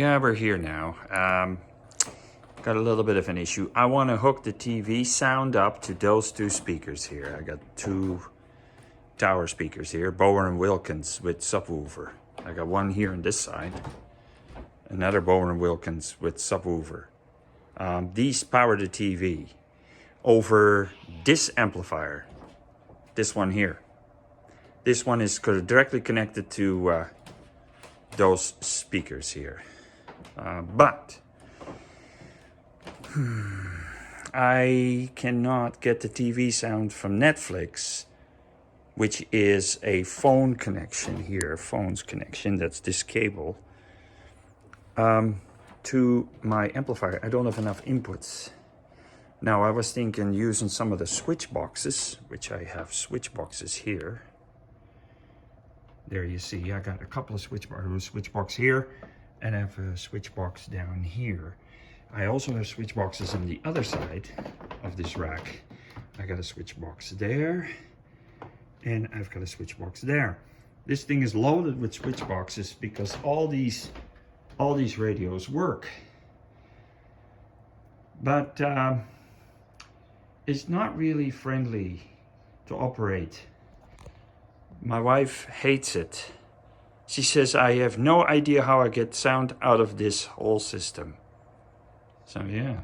Yeah, we're here now. Got a little bit of an issue. I want to hook the TV sound up to those two speakers here. I got two tower speakers here, Bower & Wilkins with subwoofer. I got one here on this side, another Bower & Wilkins with subwoofer. These power the TV over this amplifier, this one here. This one is directly connected to those speakers here. But I cannot get the TV sound from Netflix, which is a phone connection here, phone's connection, that's this cable, to my amplifier. I don't have enough inputs. Now I was thinking using some of the switch boxes, which I have switch boxes here. There you see, I got a couple of switch box here, and I have a switch box down here. I also have switch boxes on the other side of this rack. I got a switch box there, and I've got a switch box there. This thing is loaded with switch boxes because all these radios work. But it's not really friendly to operate. My wife hates it. She says I have no idea how I get sound out of this whole system. So yeah.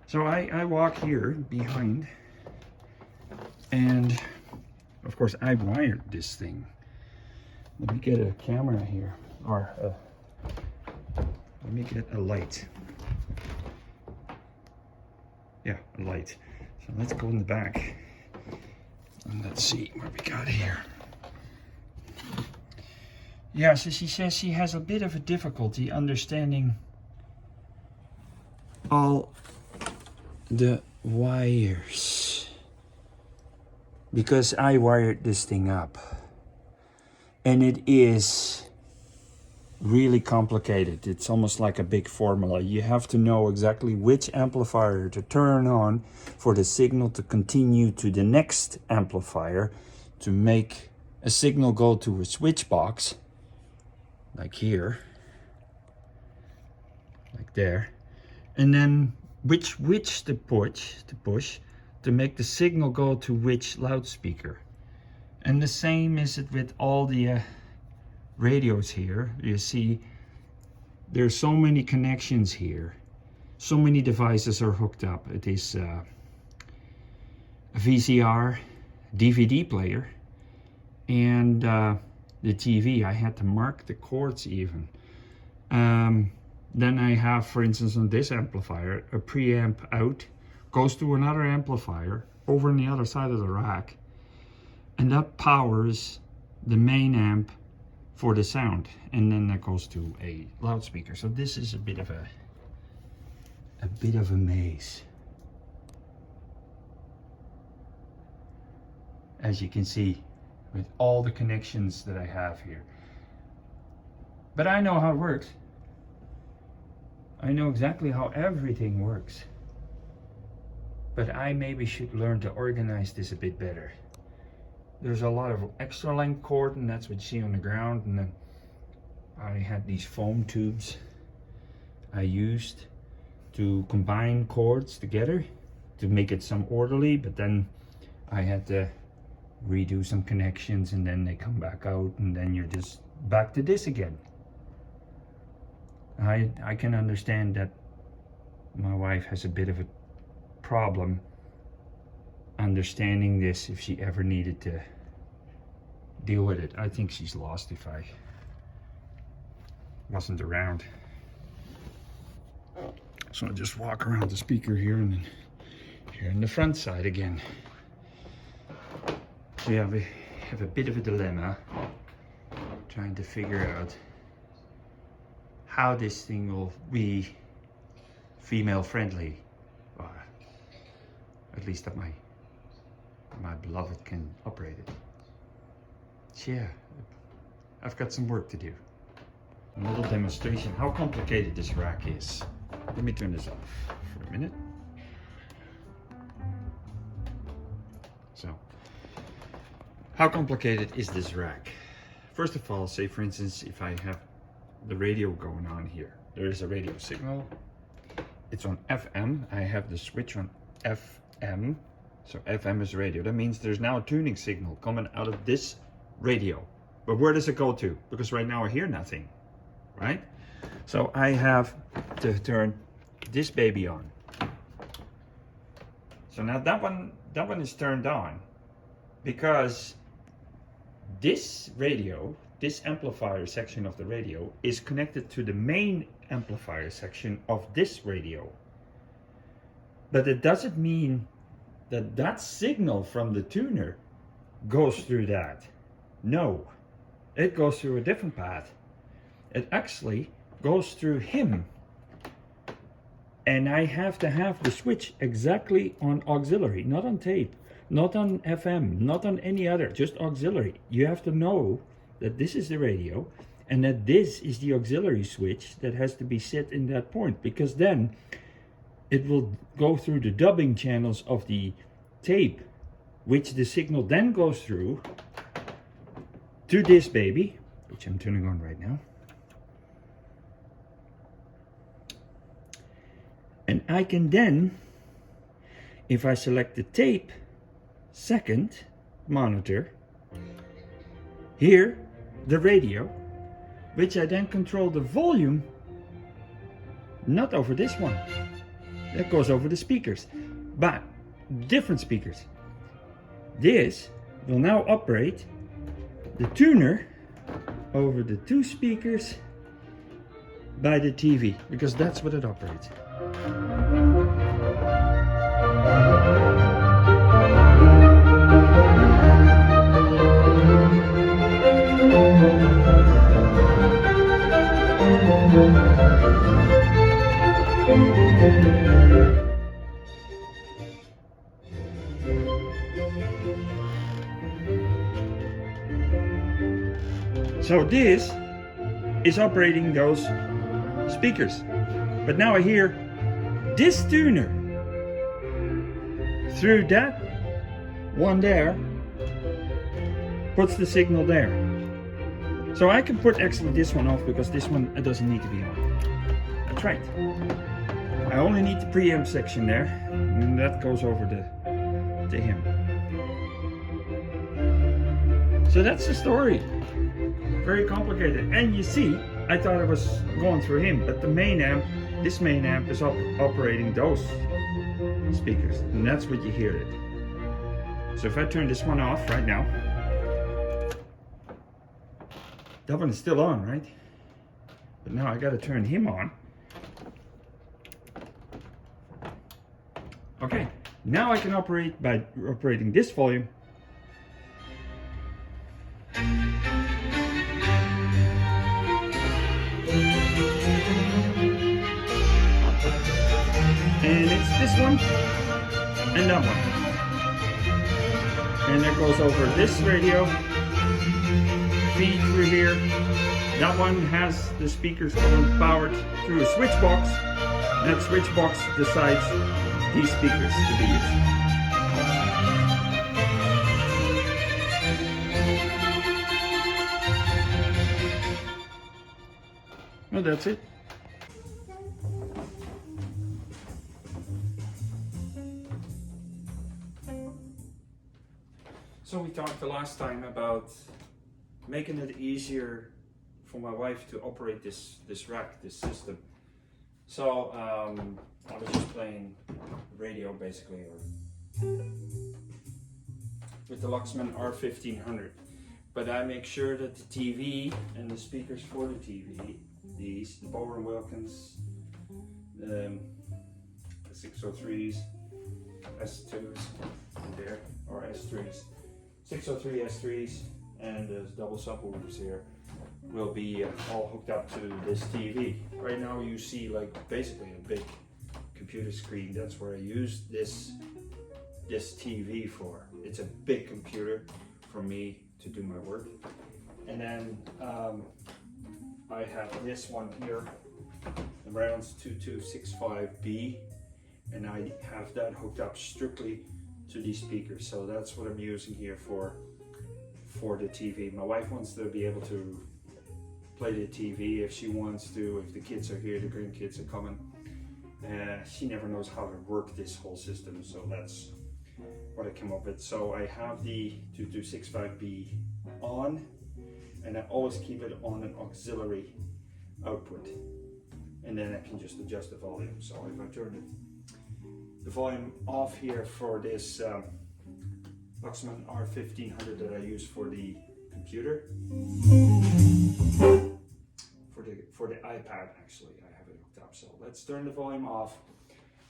So I walk here behind, and of course I wired this thing. Let me get a camera here, or let me get a light. Yeah, a light. So let's go in the back and let's see what we got here. Yeah, so she says she has a bit of a difficulty understanding all the wires because I wired this thing up, and it is really complicated. It's almost like a big formula. You have to know exactly which amplifier to turn on for the signal to continue to the next amplifier to make a signal go to a switch box, like here, like there, and then which to push to make the signal go to which loudspeaker. And the same is it with all the radios here. You see there's so many connections here, so many devices are hooked up. It is a VCR, DVD player, and the TV. I had to mark the cords even. Then I have, for instance, on this amplifier, a preamp out, goes to another amplifier over on the other side of the rack, and that powers the main amp for the sound, and then that goes to a loudspeaker. So this is a bit of a maze, as you can see, with all the connections that I have here. But I know how it works. I know exactly how everything works. But I maybe should learn to organize this a bit better. There's a lot of extra length cord, and that's what you see on the ground. And then I had these foam tubes I used to combine cords together to make it some orderly, but then I had to redo some connections, and then they come back out, and then you're just back to this again. I can understand that my wife has a bit of a problem understanding this if she ever needed to deal with it. I think she's lost if I wasn't around. So I'll just walk around the speaker here, and then here on the front side again. So yeah, we have a bit of a dilemma trying to figure out how this thing will be female friendly, or at least that my beloved can operate it. So yeah, I've got some work to do. A little demonstration how complicated this rack is. Let me turn this off for a minute. So, how complicated is this rack? First of all, say for instance, if I have the radio going on here. There is a radio signal. It's on FM. I have the switch on FM. So FM is radio. That means there's now a tuning signal coming out of this radio. But where does it go to? Because right now I hear nothing, right? So I have to turn this baby on. So now that one is turned on because this radio, this amplifier section of the radio is connected to the main amplifier section of this radio. But it doesn't mean that that signal from the tuner goes through that. No, it goes through a different path. It actually goes through him. And I have to have the switch exactly on auxiliary, not on tape, not on FM, not on any other, just auxiliary. You have to know that this is the radio and that this is the auxiliary switch that has to be set in that point, because then it will go through the dubbing channels of the tape, which the signal then goes through to this baby, which I'm turning on right now. And I can then, if I select the tape second monitor, hear the radio, which I then control the volume, not over this one. That goes over the speakers, but different speakers. This will now operate the tuner over the two speakers by the TV, because that's what it operates. So this is operating those speakers. But now I hear this tuner through that one there, puts the signal there. So I can put actually this one off because this one doesn't need to be on. That's right. I only need the preamp section there, and that goes over to him. So that's the story. Very complicated. And you see, I thought it was going through him, but the main amp, this main amp is operating those speakers, and that's what you hear it. So if I turn this one off right now, that one is still on, right? But now I got to turn him on. Okay, now I can operate by operating this volume. And it's this one and that one. And that goes over this radio, feed through here. That one has the speakers going powered through a switch box. That switch box decides these speakers to be used. Well, that's it. So we talked the last time about making it easier for my wife to operate this rack, this system. So I was just playing radio basically, or with the Luxman R1500. But I make sure that the TV and the speakers for the TV, the Bower & Wilkins, the 603s, S2s there, or S3s. 603 S3s and the double subwoofers here will be all hooked up to this TV. Right now you see like basically a big computer screen. That's where I use this TV for. It's a big computer for me to do my work. And then I have this one here, the Rounds 2265B, and I have that hooked up strictly to these speakers. So that's what I'm using here for the TV. My wife wants to be able to play the TV if she wants to, if the kids are here, the grandkids are coming. She never knows how to work this whole system, so that's what I came up with. So I have the 2265B on, and I always keep it on an auxiliary output, and then I can just adjust the volume. So if I turn the volume off here for this Luxman R1500 that I use for the computer, for the iPad actually, I have it hooked up. So let's turn the volume off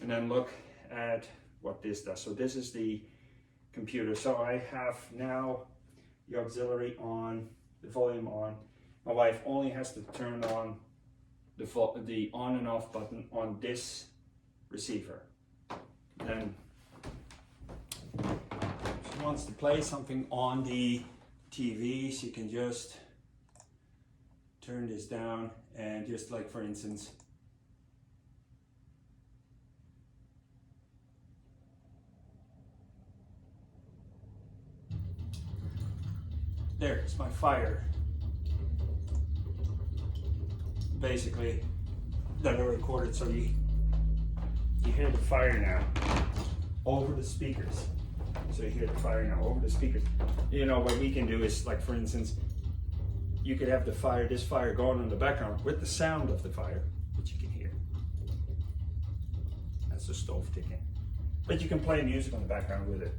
and then look at what this does. So this is the computer. So I have now the auxiliary on, the volume on. My wife only has to turn on the on and off button on this receiver. Then if she wants to play something on the TV, she can just turn this down, and just like for instance, there's my fire. Basically, that I recorded, so you hear the fire now over the speakers. So you hear the fire now over the speakers. You know, what we can do is, like for instance, you could have this fire going in the background with the sound of the fire, which you can hear. That's the stove ticking. But you can play music in the background with it.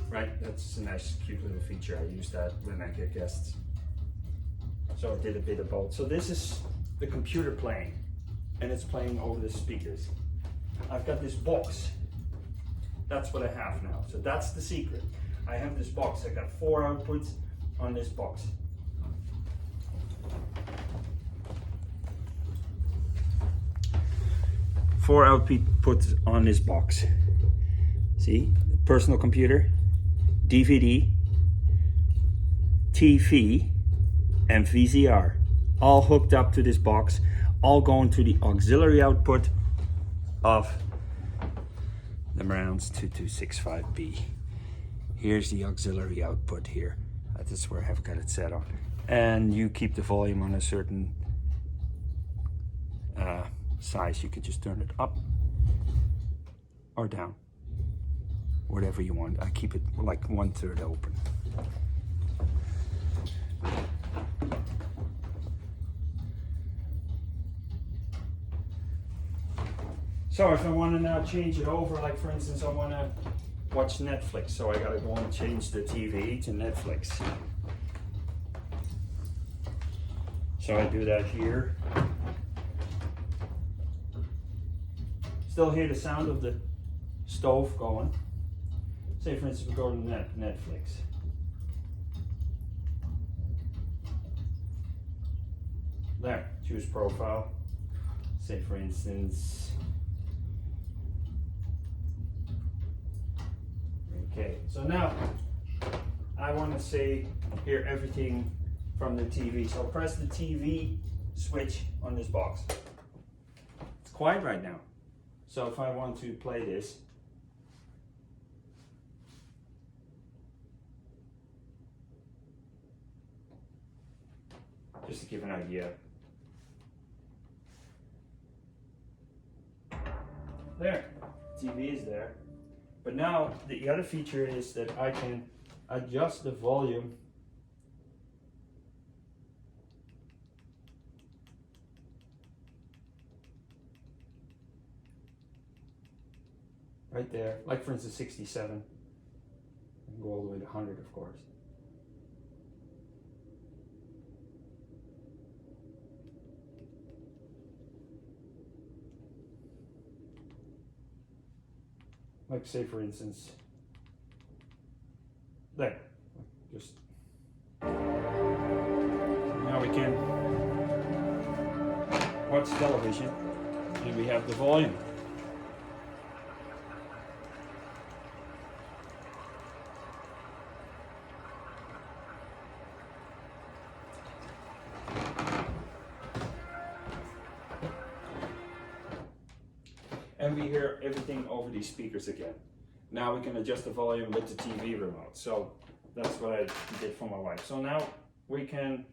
Right, that's a nice, cute little feature. I use that when I get guests. So I did a bit of both. So this is the computer playing, and it's playing over the speakers. I've got this box. That's what I have now. So that's the secret. I have this box. I got 4 outputs on this box. Four outputs on this box. See, personal computer, DVD, TV, and VCR, all hooked up to this box, all going to the auxiliary output of the Marantz 2265B. Here's the auxiliary output here. That's where I've got it set on. And you keep the volume on a certain size. You could just turn it up or down, whatever you want. I keep it like 1/3 open. So if I want to now change it over, like for instance, I want to watch Netflix, so I gotta go and change the TV to Netflix. So I do that here. Still hear the sound of the stove going. Say for instance we go to Netflix. There, choose profile. Say for instance, okay, so now I want to hear everything from the TV. So press the TV switch on this box. It's quiet right now. So if I want to play this, just to give an idea. There, TV is there. But now the other feature is that I can adjust the volume right there, like for instance 67. I can go all the way to 100, of course. Like say for instance, there, just, now we can watch television and we have the volume. And we hear everything over these speakers again. Now we can adjust the volume with the TV remote. So that's what I did for my wife. So now we can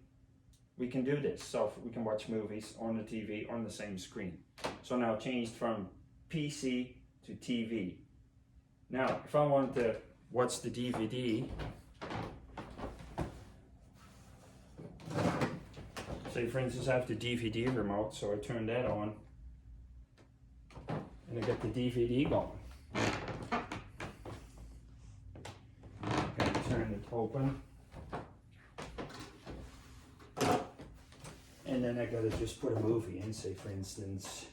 do this. So we can watch movies on the TV on the same screen. So now changed from PC to TV. Now, if I want to watch the DVD, say for instance I have the DVD remote, so I turn that on and I get the DVD going. Okay, turn it open. And then I gotta just put a movie in, say for instance,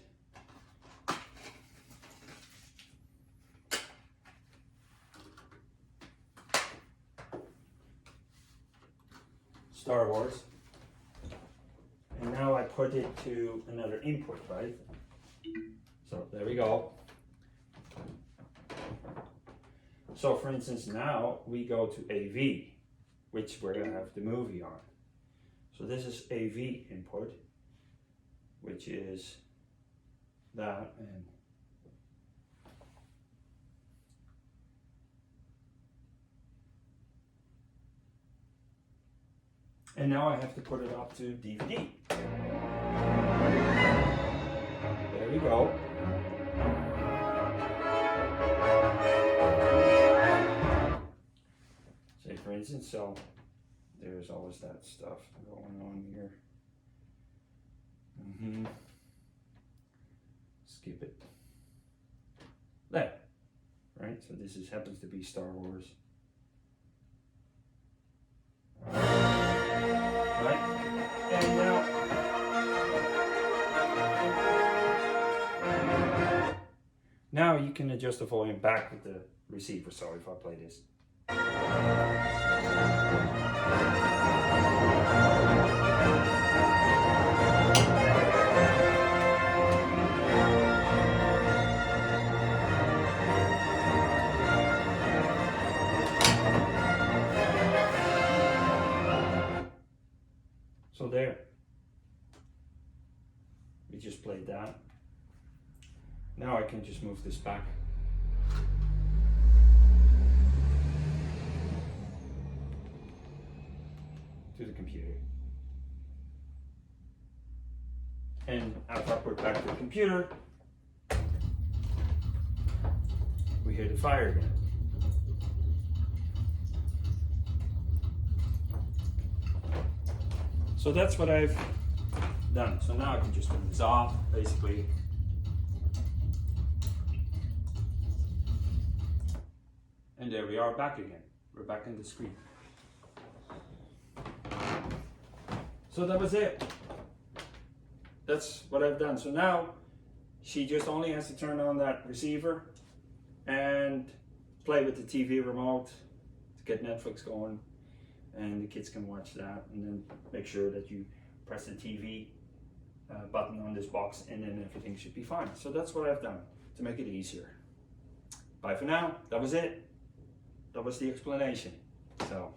Star Wars. And now I put it to another input, right? So there we go. So for instance, now we go to AV, which we're gonna have the movie on. So this is AV input, which is that, and now I have to put it up to DVD. There we go. Say for instance, so there's always that stuff going on here. Skip it. There. Right? So this happens to be Star Wars. Right? And now you can adjust the volume back with the receiver. So if I play this. So there, we just played that. Now I can just move this back. To the computer. And after I put it back to the computer, we hear the fire again. So that's what I've done. So now I can just turn this off, basically. And there we are back again. We're back in the screen. So that was it. That's what I've done. So now she just only has to turn on that receiver and play with the TV remote to get Netflix going. And the kids can watch that, and then make sure that you press the TV button on this box, and then everything should be fine. So that's what I've done to make it easier. Bye for now. That was it. That was the explanation. So